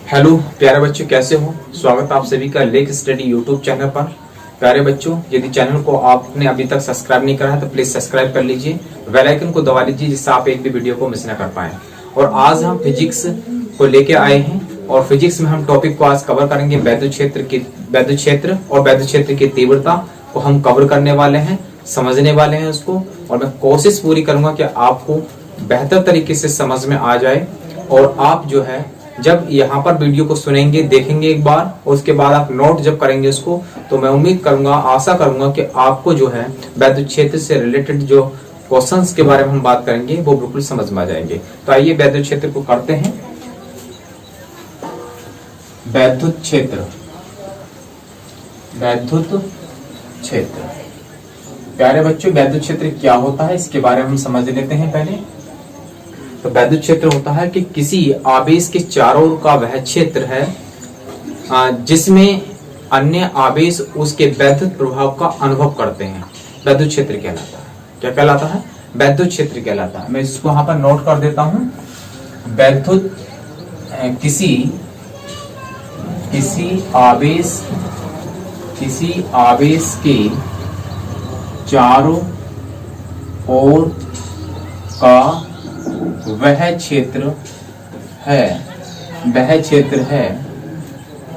Hello प्यारे बच्चों, कैसे हो। स्वागत है आप सभी का लेक स्टडी यूट्यूब चैनल पर। प्यारे बच्चों, यदि चैनल को आपने अभी तक सब्सक्राइब नहीं करा है तो प्लीज सब्सक्राइब कर लीजिए, बेल आइकन को दबा लीजिए जिससे आप एक भी वीडियो को मिस ना कर पाए। और आज हम फिजिक्स को लेके आए हैं और फिजिक्स में हम टॉपिक को आज कवर करेंगे वैद्युत क्षेत्र और वैद्युत क्षेत्र की तीव्रता को हम कवर करने वाले हैं, समझने वाले हैं उसको। और मैं कोशिश पूरी करूंगा कि आपको बेहतर तरीके से समझ में आ जाए और आप जो है जब यहाँ पर वीडियो को सुनेंगे, देखेंगे एक बार और उसके बाद आप नोट जब करेंगे उसको, तो मैं उम्मीद करूंगा, आशा करूंगा कि आपको जो है वैद्युत क्षेत्र से रिलेटेड जो क्वेश्चंस के बारे में हम बात करेंगे वो बिल्कुल समझ में आ जाएंगे। तो आइए वैद्युत क्षेत्र को करते हैं। वैद्युत क्षेत्र, प्यारे बच्चों, वैद्युत क्षेत्र क्या होता है इसके बारे में हम समझ लेते हैं पहले। तो वैद्युत क्षेत्र होता है कि किसी आवेश के चारों ओर का वह क्षेत्र है जिसमें अन्य आवेश उसके वैद्युत प्रभाव का अनुभव करते हैं, वैद्युत क्षेत्र कहलाता है। क्या कहलाता है? वैद्युत क्षेत्र कहलाता है। मैं इसको यहाँ पर नोट कर देता हूं। वैद्युत किसी आवेश के चारों ओर का वह क्षेत्र है जिसमें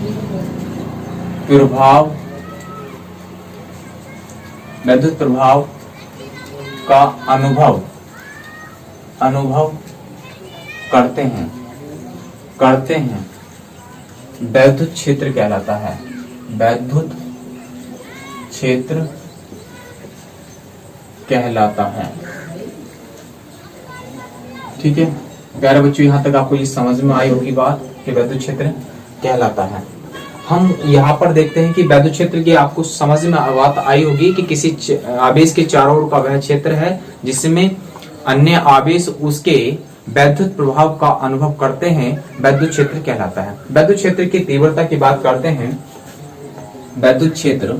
अन्य आवेश उसके वैद्युत प्रभाव का अनुभव करते हैं वैद्युत क्षेत्र कहलाता है। वैद्युत क्षेत्र कहलाता है। ठीक है प्यारे बच्चों, यहां तक आपको ये समझ में आई होगी बात कि वैद्युत क्षेत्र कहलाता है। हम यहाँ पर देखते हैं कि वैद्युत क्षेत्र की आपको समझ में बात आई होगी कि किसी आवेश के चारों ओर का वह क्षेत्र है जिसमें अन्य आवेश उसके वैद्युत प्रभाव का अनुभव करते हैं, वैद्युत क्षेत्र कहलाता है। वैद्युत क्षेत्र की तीव्रता की बात करते हैं। वैद्युत क्षेत्र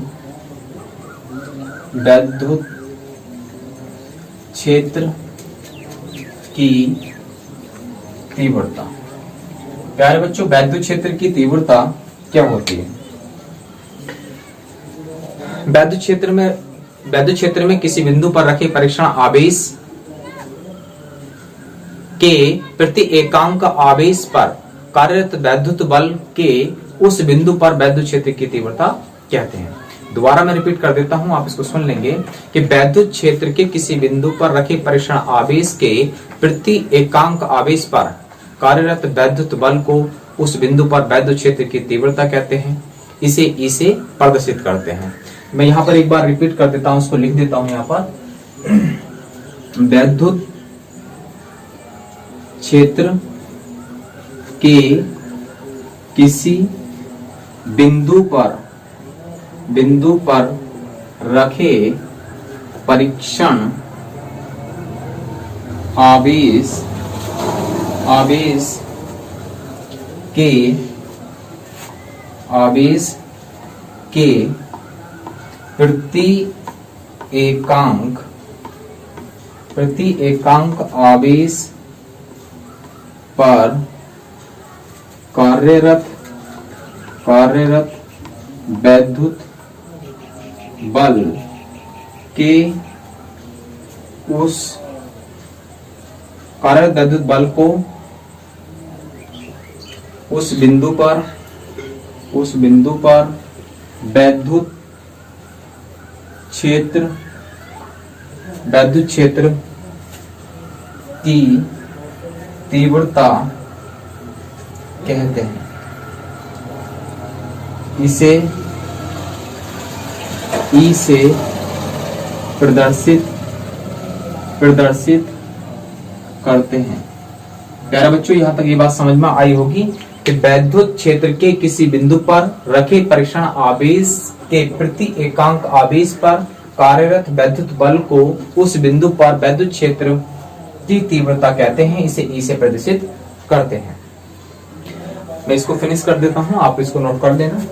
की तीव्रता, प्यारे बच्चों, वैद्युत क्षेत्र की तीव्रता क्या होती है? वैद्युत क्षेत्र में किसी बिंदु पर रखे परीक्षण आवेश के प्रति एकांक आवेश पर कार्यरत वैद्युत बल के उस बिंदु पर वैद्युत क्षेत्र की तीव्रता कहते हैं। दोबारा मैं रिपीट कर देता हूं, आप इसको सुन लेंगे कि वैद्युत क्षेत्र के किसी बिंदु पर रखे परीक्षण आवेश के प्रति एकांक आवेश पर कार्यरत वैद्युत बल को उस बिंदु पर वैद्युत क्षेत्र की तीव्रता कहते हैं। इसे प्रदर्शित करते हैं। मैं यहाँ पर एक बार रिपीट कर देता हूँ, उसको लिख देता हूँ यहाँ पर। वैद्युत क्षेत्र के किसी बिंदु पर रखे परीक्षण आवेश के प्रति एकांक आवेश पर कार्यरत वैद्युत बल के उस कार्यरत वैद्युत बल को उस बिंदु पर वैद्युत क्षेत्र की तीव्रता कहते हैं। इसे ई से प्रदर्शित करते हैं। प्यारे बच्चों, यहाँ तक ये बात समझ में आई होगी कि वैद्युत क्षेत्र के किसी बिंदु पर रखे परीक्षण आवेश के प्रति एकांक आवेश पर कार्यरत वैद्युत बल को उस बिंदु पर वैद्युत क्षेत्र की तीव्रता कहते हैं, इसे ई से प्रदर्शित करते हैं। मैं इसको फिनिश कर देता हूं, आप इसको नोट कर देना।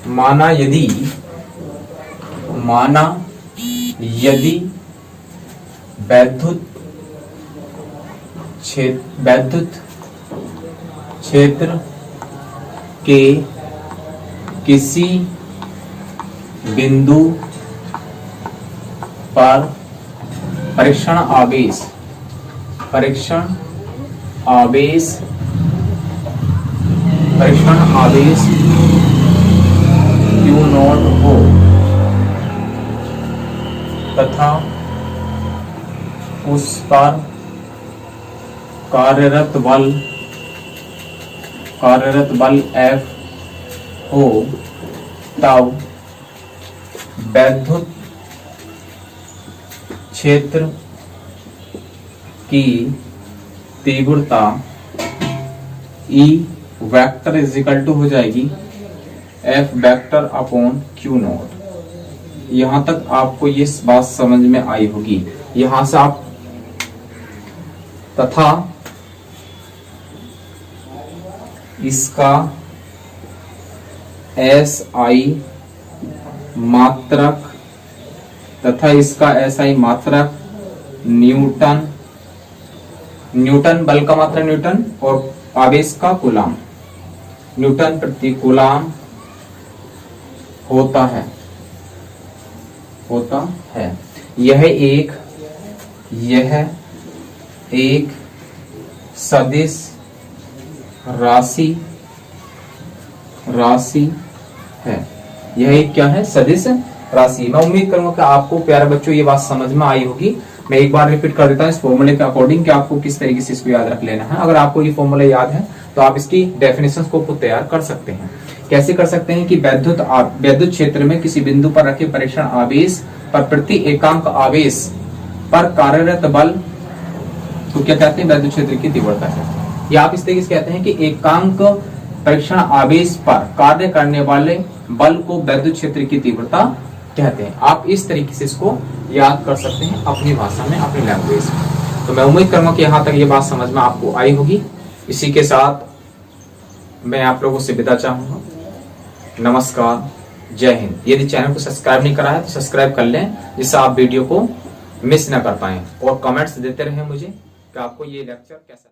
माना यदि वैद्युत क्षेत्र के किसी बिंदु पर परीक्षण आवेश Q नॉट हो तथा उस पर कार्यरत बल F हो, तब वैद्युत क्षेत्र की तीव्रता E vector is equal to हो जाएगी F vector upon Q naught. यहां तक आपको ये बात समझ में आई होगी। यहां से आप तथा इसका SI मात्रक न्यूटन बल का मात्रक न्यूटन और आवेश का कूलाम न्यूटन प्रति कूलाम होता है। यह एक सदिश राशि है। यह एक क्या है? सदिश राशि। मैं उम्मीद करूंगा कि आपको प्यारे बच्चों ये बात समझ में आई होगी। मैं एक बार रिपीट कर देता हूँ इस फॉर्मूले के अकॉर्डिंग कि आपको किस तरीके से इसको याद रख लेना है। अगर आपको ये फॉर्मूला याद है तो आप इसकी डेफिनेशन को खुद तैयार कर सकते हैं। कैसे कर सकते हैं कि वैद्युत क्षेत्र में किसी बिंदु पर रखे परीक्षण आवेश पर प्रति एकांक आवेश पर कार्यरत बल तो क्या कहते हैं? वैद्युत क्षेत्र की तीव्रता है। या आप इस तरीके से कहते हैं कि एकांक परीक्षण आवेश पर कार्य करने वाले बल को वैद्युत क्षेत्र की तीव्रता कहते हैं। आप इस तरीके से इसको याद कर सकते हैं अपनी भाषा में, अपनी लैंग्वेज में। तो मैं उम्मीद करूंगा कि यहाँ तक ये बात समझ में आपको आई होगी। इसी के साथ मैं आप लोगों से विदा चाहूंगा। नमस्कार, जय हिंद। यदि चैनल को सब्सक्राइब नहीं करा है तो सब्सक्राइब कर लें, जिससे आप वीडियो को मिस ना कर पाएं, और कमेंट्स देते रहें मुझे कि आपको ये लेक्चर कैसा लगा।